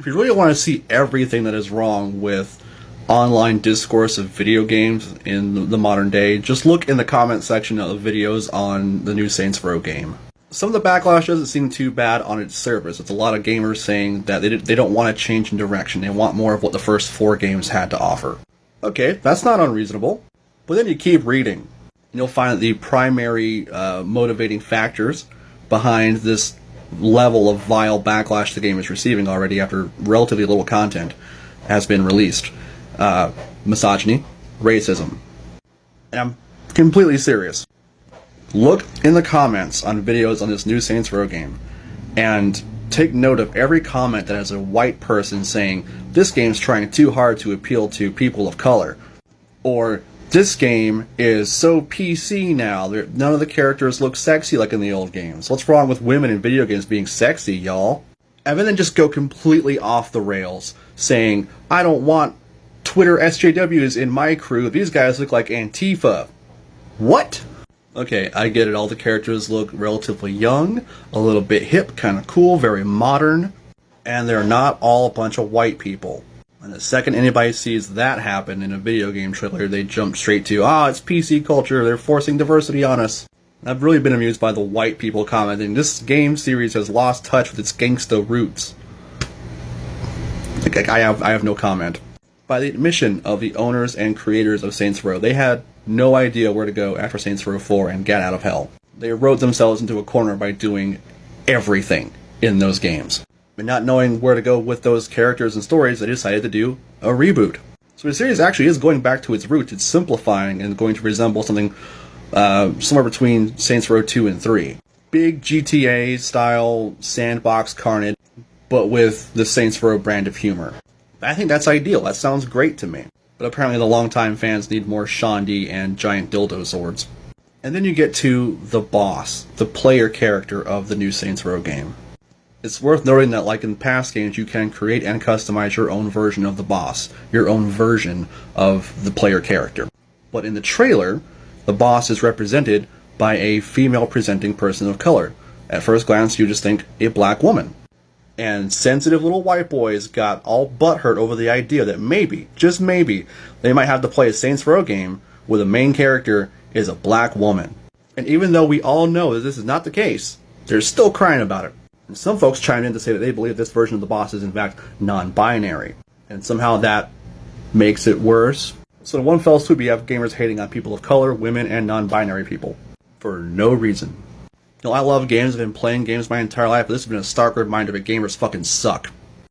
If you really want to see everything that is wrong with online discourse of video games in the modern day, just look in the comment section of the videos on the new Saints Row game. Some of the backlash doesn't seem too bad on its surface. It's a lot of gamers saying that they don't want to change in direction. They want more of what the first 4 games had to offer. Okay, that's not unreasonable. But then you keep reading, and you'll find that the primary motivating factors behind this level of vile backlash the game is receiving already after relatively little content has been released. Misogyny, racism. And I'm completely serious. Look in the comments on videos on this new Saints Row game and take note of every comment that has a white person saying, this game's trying too hard to appeal to people of color. Or, this game is so PC now, none of the characters look sexy like in the old games. What's wrong with women in video games being sexy, y'all? And then just go completely off the rails, saying, I don't want Twitter SJWs in my crew, these guys look like Antifa. What? Okay, I get it, all the characters look relatively young, a little bit hip, kind of cool, very modern, and they're not all a bunch of white people. And the second anybody sees that happen in a video game trailer, they jump straight to, it's PC culture, they're forcing diversity on us. I've really been amused by the white people commenting, this game series has lost touch with its gangsta roots. I have no comment. By the admission of the owners and creators of Saints Row, they had no idea where to go after Saints Row 4 and Get Out of Hell. They wrote themselves into a corner by doing everything in those games. And not knowing where to go with those characters and stories, they decided to do a reboot. So the series actually is going back to its roots. It's simplifying and going to resemble something somewhere between Saints Row 2 and 3. Big GTA-style sandbox carnage, but with the Saints Row brand of humor. I think that's ideal. That sounds great to me. But apparently the longtime fans need more Shandy and giant dildo swords. And then you get to the boss, the player character of the new Saints Row game. It's worth noting that, like in past games, you can create and customize your own version of the boss, your own version of the player character. But in the trailer, the boss is represented by a female-presenting person of color. At first glance, you just think a black woman. And sensitive little white boys got all butthurt over the idea that maybe, just maybe, they might have to play a Saints Row game where the main character is a black woman. And even though we all know that this is not the case, they're still crying about it. And some folks chimed in to say that they believe this version of the boss is in fact non-binary. And somehow that makes it worse. So in one fell swoop you have gamers hating on people of color, women, and non-binary people. For no reason. You know, I love games, I've been playing games my entire life, but this has been a stark reminder that gamers fucking suck.